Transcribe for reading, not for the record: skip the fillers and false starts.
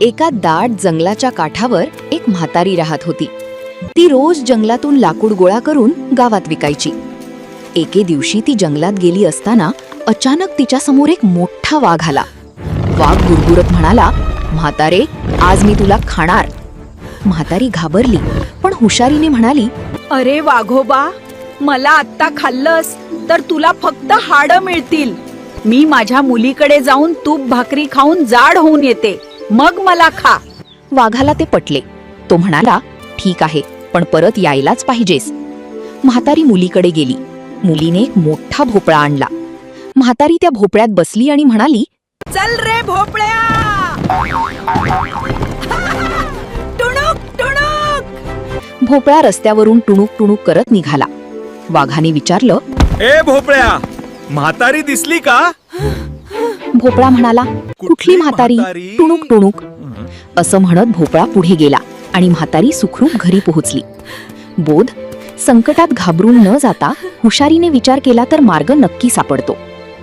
एका दाट जंगलाच्या काठावर एक म्हातारी राहत होती. ती रोज जंगलातून लाकूड गोळा करून गावात विकायची. एके दिवशी ती जंगलात गेली असताना अचानक तिच्या समोर एक मोठा वाघ आला. वाघ गुरगुरत म्हणाला, म्हातारे, आज मी तुला खाणार. म्हातारी घाबरली, पण हुशारीने म्हणाली, अरे वाघोबा, मला आत्ता खाल्लंस तर तुला फक्त हाडं मिळतील. मी माझ्या मुलीकडे जाऊन तूप भाकरी खाऊन जाड होऊन येते, मग मला खा. वाघाला ते पटले. तो म्हणाला, ठीक आहे, पण परत यायलाच पाहिजेस. म्हातारी मुलीकडे गेली. मुलीने एक मोठा भोपळा आणला. म्हातारी त्या भोपळ्यात बसली आणि म्हणाली, चल रे भोपळ्या. टुणूक टुणूक. भोपळा रस्त्यावरून टुणूक टुणूक करत निघाला. वाघाने विचारलं, ए भोपळ्या, म्हातारी दिसली का? भोपळा म्हणाला, कुठली म्हातारी? टुणूक टुणूक. असं म्हणत भोपळा पुढे गेला आणि म्हातारी सुखरूप घरी पोहोचली. बोध, संकटात घाबरून न जाता हुशारीने विचार केला तर मार्ग नक्की सापडतो.